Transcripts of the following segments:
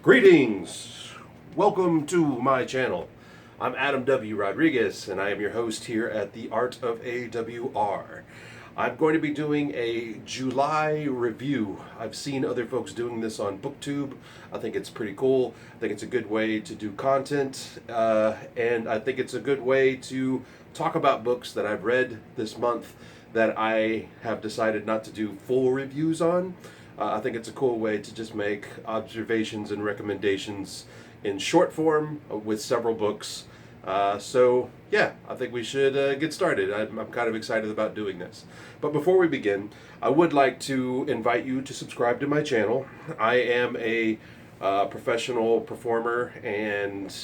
Greetings! Welcome to my channel. I'm Adam W. Rodriguez, and I am your host here at The Art of AWR. I'm going to be doing a July review. I've seen other folks doing this on Booktube. I think it's pretty cool. I think it's a good way to do content, and I think it's a good way to talk about books that I've read this month that I have decided not to do full reviews on. I think it's a cool way to just make observations and recommendations in short form with several books. So yeah, I think we should get started. I'm kind of excited about doing this. But before we begin, I would like to invite you to subscribe to my channel. I am a professional performer and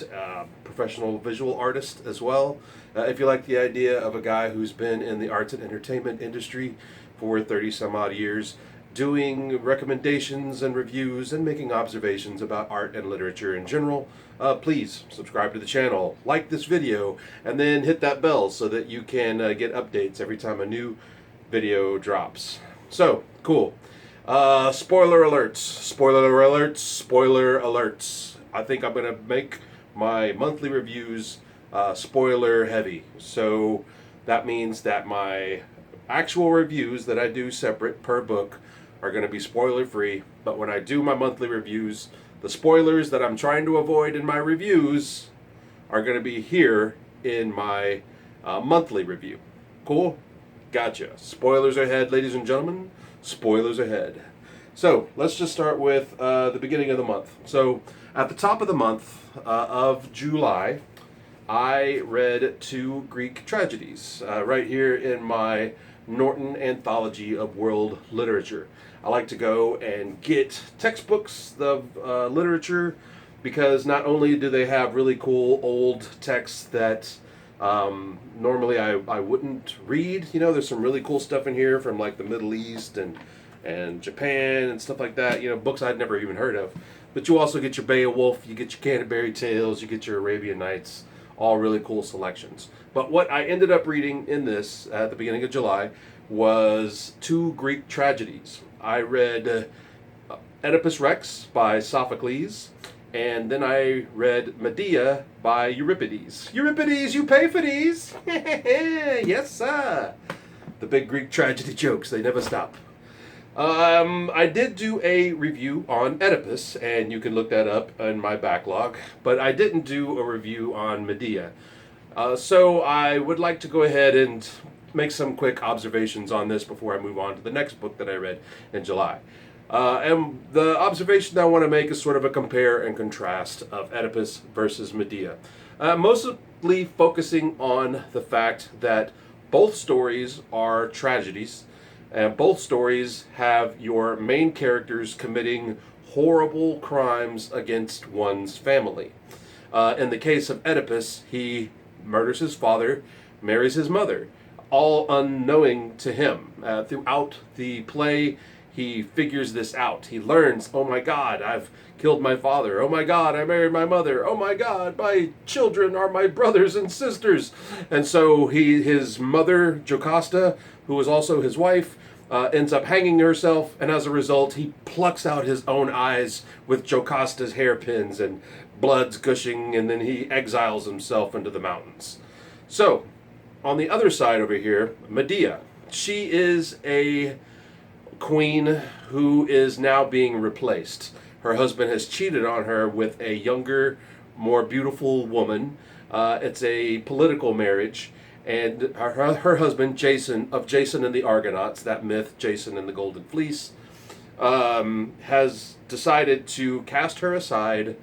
professional visual artist as well. If you like the idea of a guy who's been in the arts and entertainment industry for 30 some odd years, doing recommendations and reviews and making observations about art and literature in general, please subscribe to the channel, like this video, and then hit that bell so that you can get updates every time a new video drops. So, cool. Spoiler alerts, spoiler alerts, spoiler alerts. I think I'm going to make my monthly reviews spoiler heavy. So that means that my actual reviews that I do separate per book are going to be spoiler free, but when I do my monthly reviews, the spoilers that I'm trying to avoid in my reviews are going to be here in my monthly review. Cool? Gotcha. Spoilers ahead, ladies and gentlemen. Spoilers ahead. So let's just start with the beginning of the month. So at the top of the month of July, I read 2 Greek tragedies right here in my Norton Anthology of World Literature. I like to go and get textbooks of literature because not only do they have really cool old texts that normally I wouldn't read. You know, there's some really cool stuff in here from like the Middle East and Japan and stuff like that. You know, books I'd never even heard of. But you also get your Beowulf, you get your Canterbury Tales, you get your Arabian Nights, all really cool selections. But what I ended up reading in this at the beginning of July was 2 Greek tragedies. I read Oedipus Rex by Sophocles, and then I read Medea by Euripides. Euripides, you pay for these? Yes, sir. The big Greek tragedy jokes, they never stop. I did do a review on Oedipus, and you can look that up in my backlog, but I didn't do a review on Medea. So I would like to go ahead and make some quick observations on this before I move on to the next book that I read in July. And the observation I want to make is sort of a compare and contrast of Oedipus versus Medea. Mostly focusing on the fact that both stories are tragedies, and both stories have your main characters committing horrible crimes against one's family. In the case of Oedipus, he murders his father, marries his mother, all unknowing to him. Throughout the play, he figures this out. He learns, oh my God, I've killed my father. Oh my God, I married my mother. Oh my God, my children are my brothers and sisters. And so his mother, Jocasta, who was also his wife, ends up hanging herself, and as a result, he plucks out his own eyes with Jocasta's hairpins, and blood's gushing, and then he exiles himself into the mountains. So, on the other side over here, Medea. She is a queen who is now being replaced. Her husband has cheated on her with a younger, more beautiful woman. It's a political marriage. And her husband, Jason, of Jason and the Argonauts, that myth, Jason and the Golden Fleece, has decided to cast her aside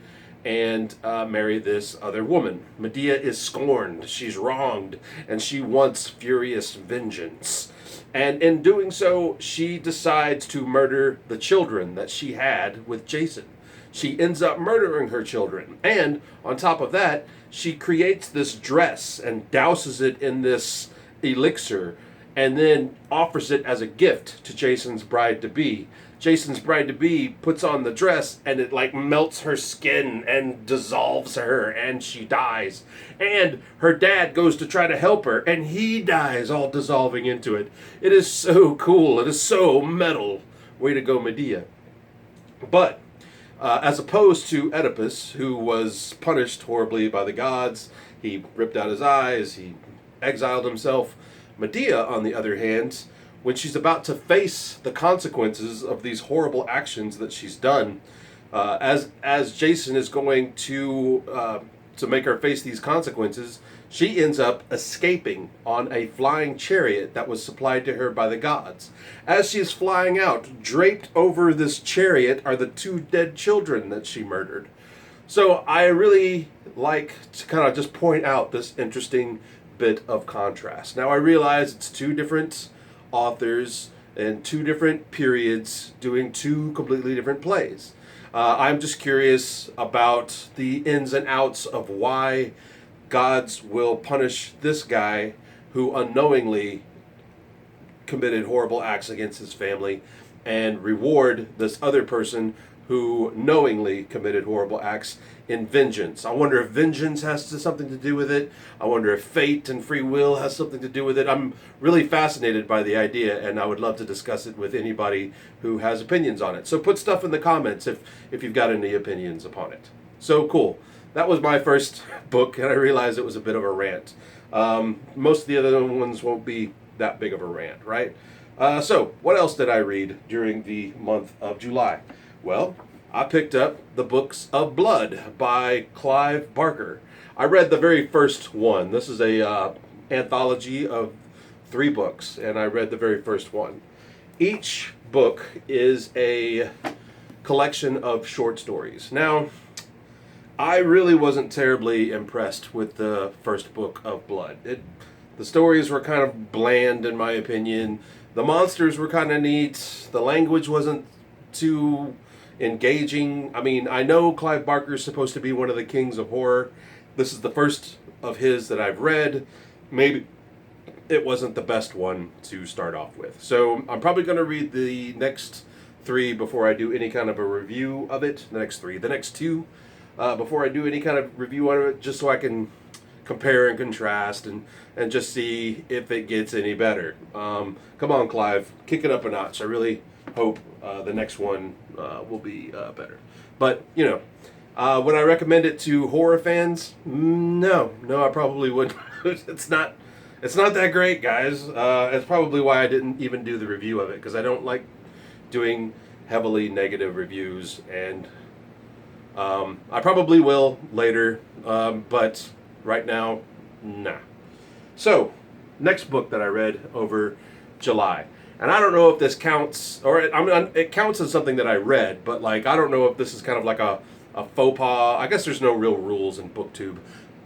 and marry this other woman. Medea is scorned, she's wronged, and she wants furious vengeance. And in doing so, she decides to murder the children that she had with Jason. She ends up murdering her children. And on top of that, she creates this dress and douses it in this elixir and then offers it as a gift to Jason's bride-to-be. Jason's bride-to-be puts on the dress and it like melts her skin and dissolves her and she dies. And her dad goes to try to help her and he dies, all dissolving into it. It is so cool. It is so metal. Way to go, Medea. But as opposed to Oedipus, who was punished horribly by the gods. He ripped out his eyes, he exiled himself. Medea, on the other hand, when she's about to face the consequences of these horrible actions that she's done, as Jason is going to make her face these consequences, she ends up escaping on a flying chariot that was supplied to her by the gods. As she's flying out, draped over this chariot are the two dead children that she murdered. So I really like to kind of just point out this interesting bit of contrast. Now I realize it's two different authors and two different periods doing two completely different plays. I'm just curious about the ins and outs of why gods will punish this guy who unknowingly committed horrible acts against his family and reward this other person who knowingly committed horrible acts in vengeance. I wonder if vengeance has something to do with it. I wonder if fate and free will has something to do with it. I'm really fascinated by the idea, and I would love to discuss it with anybody who has opinions on it. So put stuff in the comments if you've got any opinions upon it. So cool. That was my first book, and I realized it was a bit of a rant. Most of the other ones won't be that big of a rant, right? So what else did I read during the month of July? Well, I picked up The Books of Blood by Clive Barker. I read the very first one. This is a anthology of 3 books, and I read the very first one. Each book is a collection of short stories. Now, I really wasn't terribly impressed with the first book of Blood. The stories were kind of bland, in my opinion. The monsters were kind of neat. The language wasn't too engaging. I mean, I know Clive Barker is supposed to be one of the kings of horror. This is the first of his that I've read. Maybe it wasn't the best one to start off with. So I'm probably going to read the next 3 before I do any kind of a review of it. The next 2 before I do any kind of review on it, just so I can compare and contrast and just see if it gets any better. Come on, Clive, kick it up a notch. I really hope the next one will be better. But, you know, would I recommend it to horror fans? No, I probably wouldn't. It's not that great, guys. It's probably why I didn't even do the review of it, because I don't like doing heavily negative reviews, and I probably will later, but right now, nah. So, next book that I read over July. And I don't know if this counts, or it counts as something that I read, but like I don't know if this is kind of like a faux pas. I guess there's no real rules in Booktube.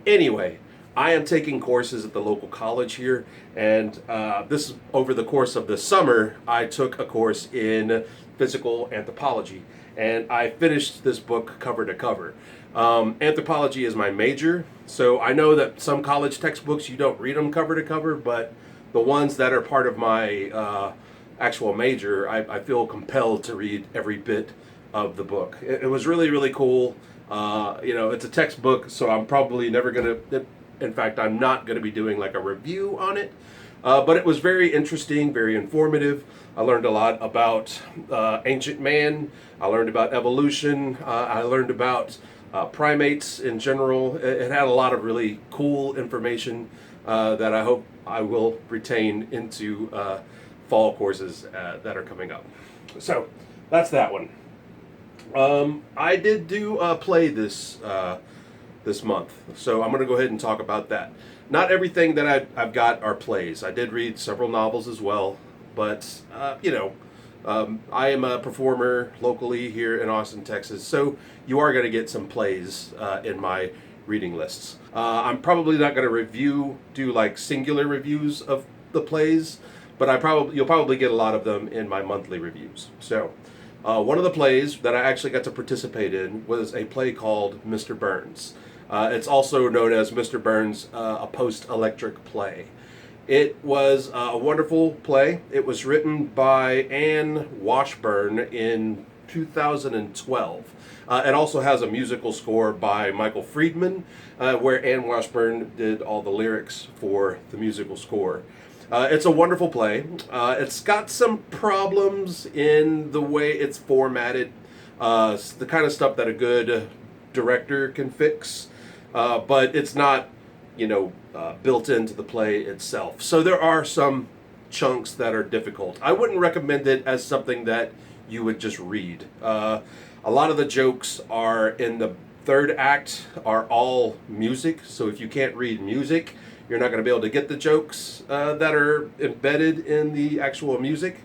Anyway, I am taking courses at the local college here, and this over the course of the summer, I took a course in physical anthropology, and I finished this book cover to cover. Anthropology is my major, so I know that some college textbooks you don't read them cover to cover, but the ones that are part of my actual major, I feel compelled to read every bit of the book. It was really, really cool. You know, it's a textbook, so I'm probably never going to, in fact, I'm not going to be doing like a review on it. But it was very interesting, very informative. I learned a lot about ancient man. I learned about evolution. I learned about primates in general. It had a lot of really cool information that I hope I will retain into fall courses that are coming up. So that's that one. I did do a play this month, so I'm going to go ahead and talk about that. Not everything that I've got are plays. I did read several novels as well, but you know, I am a performer locally here in Austin, Texas, so you are going to get some plays in my reading lists. I'm probably not going to do like singular reviews of the plays, but you'll probably get a lot of them in my monthly reviews. So one of the plays that I actually got to participate in was a play called Mr. Burns. It's also known as Mr. Burns, a post-electric play. It was a wonderful play. It was written by Anne Washburn in 2012. It also has a musical score by Michael Friedman, where Anne Washburn did all the lyrics for the musical score. It's a wonderful play. It's got some problems in the way it's formatted. the kind of stuff that a good director can fix, but it's not, built into the play itself. So there are some chunks that are difficult. I wouldn't recommend it as something that you would just read. A lot of the jokes are in the third act are all music, so if you can't read music, you're not going to be able to get the jokes that are embedded in the actual music.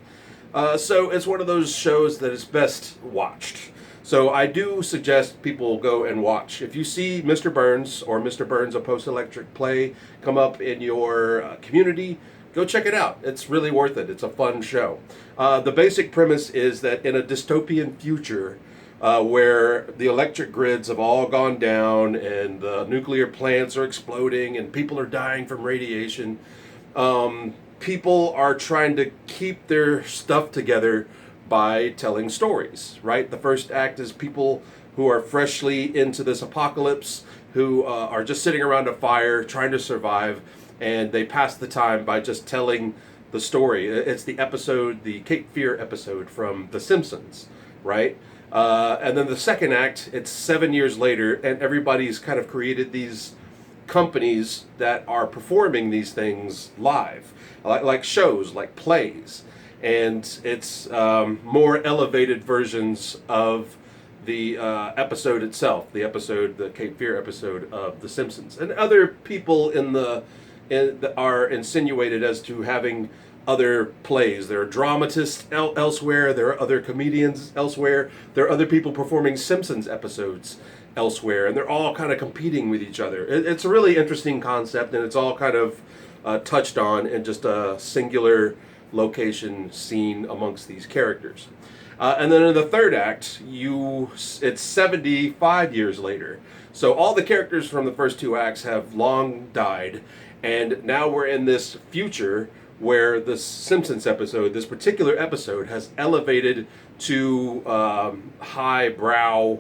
So it's one of those shows that is best watched. So I do suggest people go and watch. If you see Mr. Burns or Mr. Burns, a post-electric play, come up in your community, go check it out. It's really worth it. It's a fun show. The basic premise is that in a dystopian future where the electric grids have all gone down and the nuclear plants are exploding and people are dying from radiation, people are trying to keep their stuff together by telling stories, right? The first act is people who are freshly into this apocalypse, who are just sitting around a fire trying to survive, and they pass the time by just telling the story. It's the episode, the Cape Fear episode from The Simpsons, right? And then the second act, it's 7 years later, and everybody's kind of created these companies that are performing these things live, like shows, like plays. And it's more elevated versions of the episode itself, the Cape Fear episode of The Simpsons. And other people are insinuated as to having other plays. There are dramatists elsewhere, there are other comedians elsewhere, there are other people performing Simpsons episodes elsewhere, and they're all kind of competing with each other. It's a really interesting concept, and it's all kind of touched on in just a singular location scene amongst these characters. And then in the third act, it's 75 years later. So all the characters from the first two acts have long died, and now we're in this future where the Simpsons episode, this particular episode, has elevated to highbrow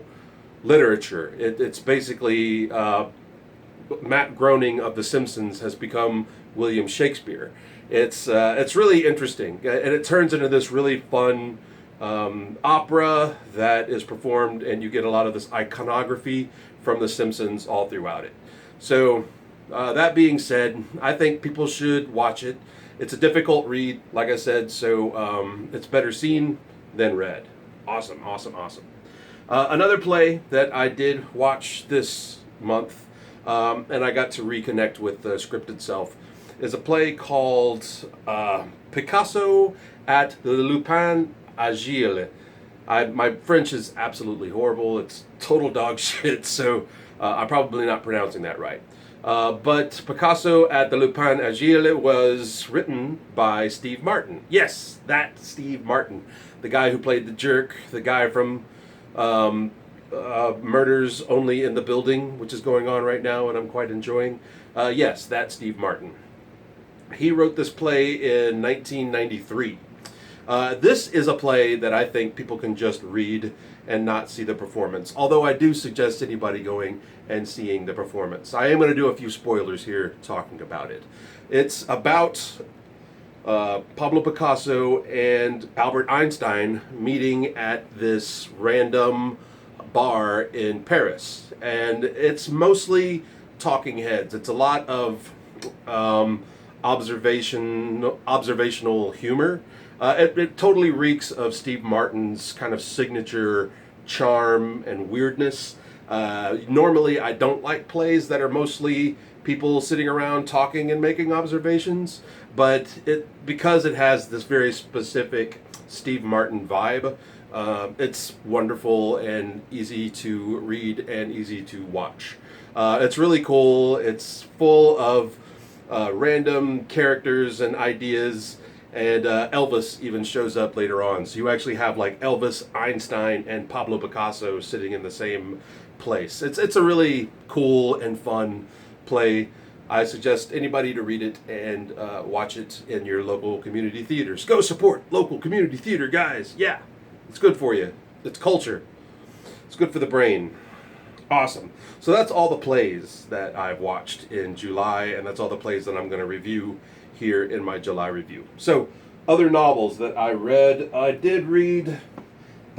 literature. It's basically Matt Groening of The Simpsons has become William Shakespeare. It's really interesting, and it turns into this really fun opera that is performed, and you get a lot of this iconography from The Simpsons all throughout it. So that being said, I think people should watch it. It's a difficult read, like I said, so it's better seen than read. Awesome, awesome, awesome. Another play that I did watch this month, and I got to reconnect with the script itself, is a play called Picasso at the Lapin Agile. My French is absolutely horrible. It's total dog shit, so I'm probably not pronouncing that right. But Picasso at the Lapin Agile was written by Steve Martin. Yes, that Steve Martin. The guy who played the jerk, the guy from Murders Only in the Building, which is going on right now and I'm quite enjoying. Yes, that's Steve Martin. He wrote this play in 1993. This is a play that I think people can just read and not see the performance, although I do suggest anybody going and seeing the performance. I am going to do a few spoilers here talking about it. It's about Pablo Picasso and Albert Einstein meeting at this random bar in Paris, and it's mostly talking heads. It's a lot of observational humor. It totally reeks of Steve Martin's kind of signature charm and weirdness. Normally, I don't like plays that are mostly people sitting around talking and making observations, but because it has this very specific Steve Martin vibe, it's wonderful and easy to read and easy to watch. It's really cool. It's full of random characters and ideas, and Elvis even shows up later on. So you actually have like Elvis, Einstein, and Pablo Picasso sitting in the same place. It's a really cool and fun play. I suggest anybody to read it and watch it in your local community theaters. Go support local community theater, guys. Yeah, it's good for you. It's culture. It's good for the brain. Awesome. So that's all the plays that I've watched in July, and that's all the plays that I'm going to review here in my July review. So, other novels that I read. I did read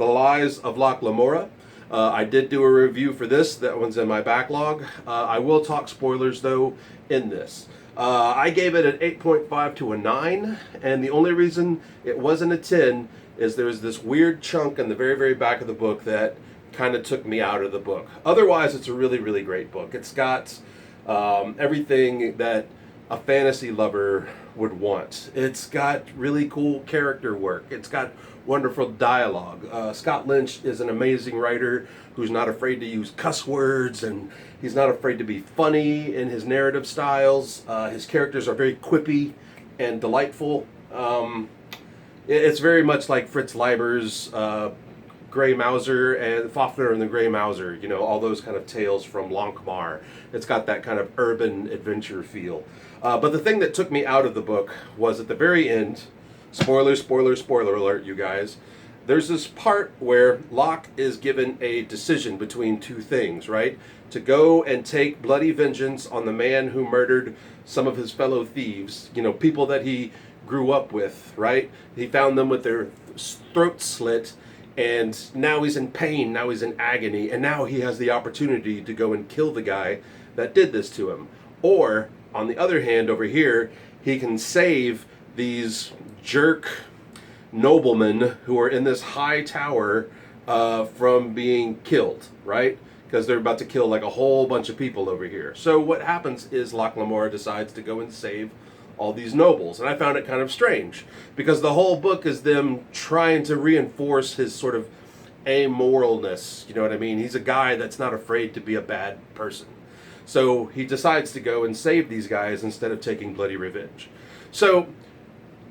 The Lies of Locke Lamora. I did do a review for this. That one's in my backlog. I will talk spoilers, though, in this. I gave it an 8.5 to a 9, and the only reason it wasn't a 10 is there's this weird chunk in the very, very back of the book that kind of took me out of the book. Otherwise, it's a really, really great book. It's got everything that a fantasy lover would want. It's got really cool character work. It's got wonderful dialogue. Scott Lynch is an amazing writer who's not afraid to use cuss words, and he's not afraid to be funny in his narrative styles. His characters are very quippy and delightful. It's very much like Fritz Leiber's Grey Mouser and Fafner and the Grey Mouser, you know, all those kind of tales from Loch. It's got that kind of urban adventure feel. But the thing that took me out of the book was at the very end, spoiler alert, you guys, there's this part where Locke is given a decision between two things, right? To go and take bloody vengeance on the man who murdered some of his fellow thieves, you know, people that he grew up with, right? He found them with their throats slit, and now he's in pain, now he's in agony, and now he has the opportunity to go and kill the guy that did this to him. Or, on the other hand, over here, he can save these jerk noblemen who are in this high tower from being killed, right? Because they're about to kill like a whole bunch of people over here. So what happens is Locke Lamora decides to go and save all these nobles. And I found it kind of strange because the whole book is them trying to reinforce his sort of amoralness. You know what I mean? He's a guy that's not afraid to be a bad person. So he decides to go and save these guys instead of taking bloody revenge. So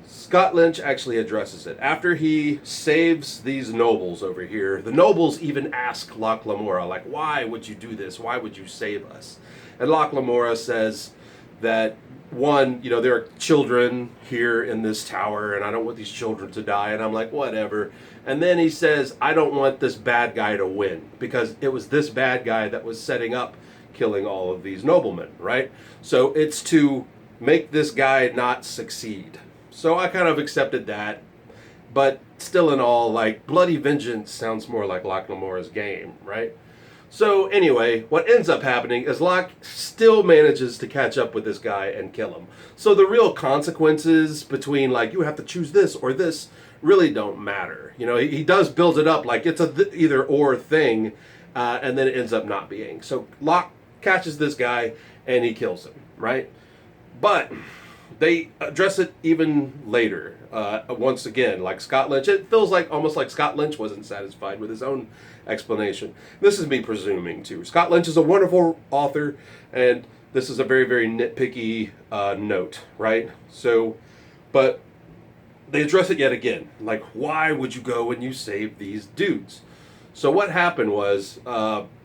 Scott Lynch actually addresses it. After he saves these nobles over here, the nobles even ask Locke Lamora, like, why would you do this? Why would you save us? And Locke Lamora says that, one, you know, there are children here in this tower, and I don't want these children to die. And I'm like, whatever. And then he says, I don't want this bad guy to win, because it was this bad guy that was setting up killing all of these noblemen, right? So it's to make this guy not succeed. So I kind of accepted that. But still in all, like, bloody vengeance sounds more like Locke Lamora's game, right? So anyway, what ends up happening is Locke still manages to catch up with this guy and kill him. So the real consequences between, like, you have to choose this or this really don't matter. You know, he does build it up like it's a either or thing, and then it ends up not being. So Locke catches this guy and he kills him, right? But they address it even later. Once again, like Scott Lynch, it feels like almost like Scott Lynch wasn't satisfied with his own explanation. This is me presuming too. Scott Lynch is a wonderful author, and this is a very, very nitpicky note, right? So, but they address it yet again. Like, why would you go and you save these dudes? So what happened was,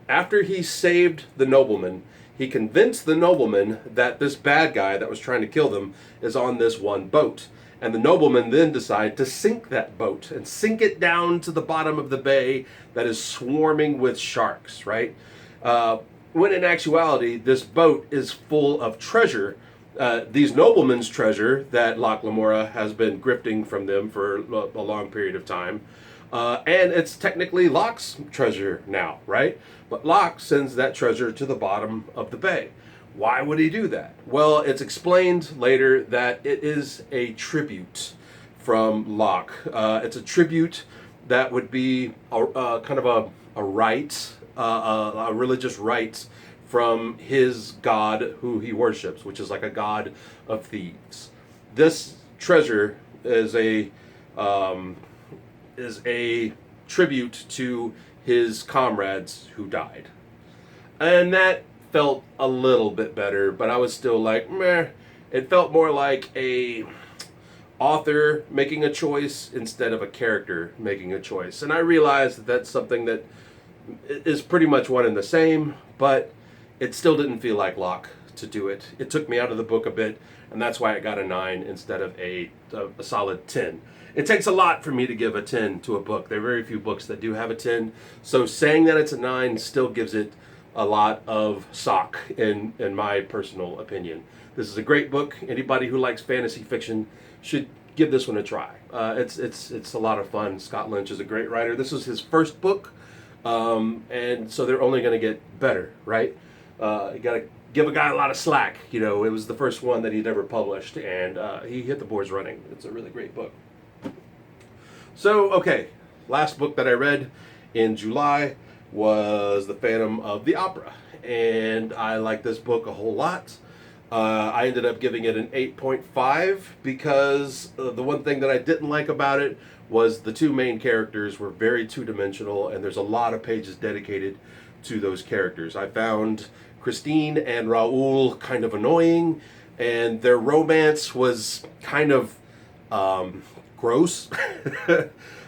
after he saved the nobleman, he convinced the nobleman that this bad guy that was trying to kill them is on this one boat. And the nobleman then decided to sink that boat and sink it down to the bottom of the bay that is swarming with sharks, right? When in actuality, this boat is full of treasure. These noblemen's treasure that Locke Lamora has been grifting from them for a long period of time. And it's technically Locke's treasure now, right? But Locke sends that treasure to the bottom of the bay. Why would he do that? Well, it's explained later that it is a tribute from Locke. It's a tribute that would be a kind of a rite, a religious rite from his god who he worships, which is like a god of thieves. This treasure is a tribute to his comrades who died. And that felt a little bit better, but I was still like, meh. It felt more like a author making a choice instead of a character making a choice. And I realized that that's something that is pretty much one and the same, but it still didn't feel like Locke to do it. It took me out of the book a bit, and that's why it got a 9 instead of a solid 10. It takes a lot for me to give a 10 to a book. There are very few books that do have a 10. So saying that it's a 9 still gives it a lot of sock in my personal opinion. This is a great book. Anybody who likes fantasy fiction should give this one a try. It's a lot of fun. Scott Lynch is a great writer. This was his first book, and so they're only going to get better, right? You got to give a guy a lot of slack. You know, it was the first one that he'd ever published, and he hit the boards running. It's a really great book. So, okay, last book that I read in July was The Phantom of the Opera, and I like this book a whole lot. I ended up giving it an 8.5 because the one thing that I didn't like about it was the two main characters were very two-dimensional, and there's a lot of pages dedicated to those characters. I found Christine and Raoul kind of annoying, and their romance was kind of gross.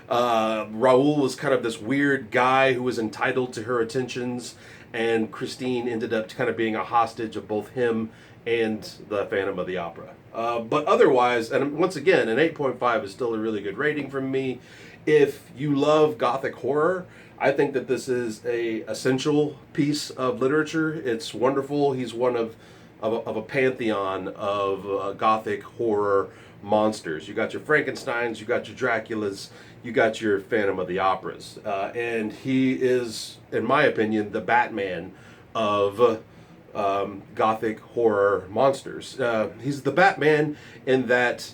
Raoul was kind of this weird guy who was entitled to her attentions, and Christine ended up kind of being a hostage of both him and the Phantom of the Opera. But otherwise, and once again, an 8.5 is still a really good rating from me. If you love Gothic horror, I think that this is a essential piece of literature. It's wonderful. He's one of a pantheon of Gothic horror monsters. You got your Frankensteins, you got your Draculas, you got your Phantom of the Operas. And he is, in my opinion, the Batman of Gothic horror monsters. He's the Batman in that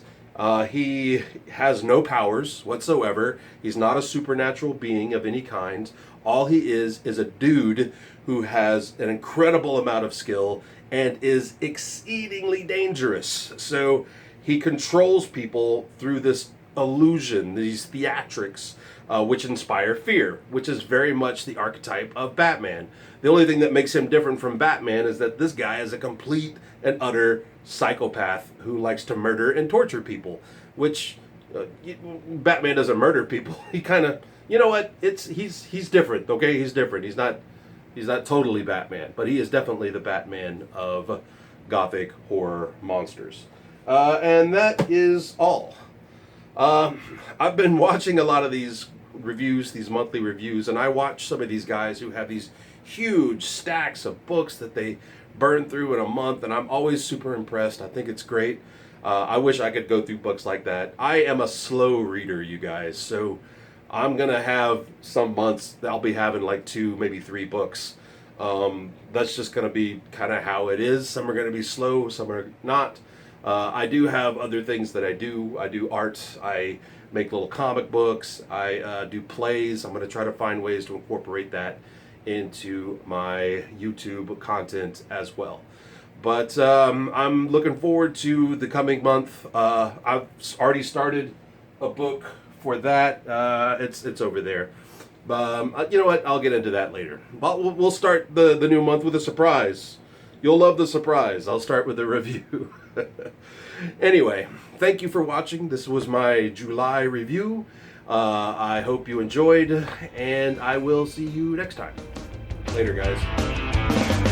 he has no powers whatsoever. He's not a supernatural being of any kind. All he is a dude who has an incredible amount of skill and is exceedingly dangerous. So he controls people through this illusion, these theatrics, which inspire fear, which is very much the archetype of Batman. The only thing that makes him different from Batman is that this guy is a complete and utter psychopath who likes to murder and torture people, which Batman doesn't murder people. He kind of, you know what? He's different, okay? He's different. He's not totally Batman, but he is definitely the Batman of Gothic horror monsters. And that is all. I've been watching a lot of these reviews, these monthly reviews, and I watch some of these guys who have these huge stacks of books that they burn through in a month, and I'm always super impressed. I think it's great. I wish I could go through books like that. I am a slow reader, you guys, so I'm going to have some months that I'll be having like 2, maybe 3 books. That's just going to be kind of how it is. Some are going to be slow, some are not. I do have other things that I do. I do art. I make little comic books. I do plays. I'm going to try to find ways to incorporate that into my YouTube content as well. But I'm looking forward to the coming month. I've already started a book for that. It's over there. You know what? I'll get into that later. We'll start the new month with a surprise. You'll love the surprise. I'll start with a review. Anyway, thank you for watching. This was my July review. I hope you enjoyed, and I will see you next time. Later, guys.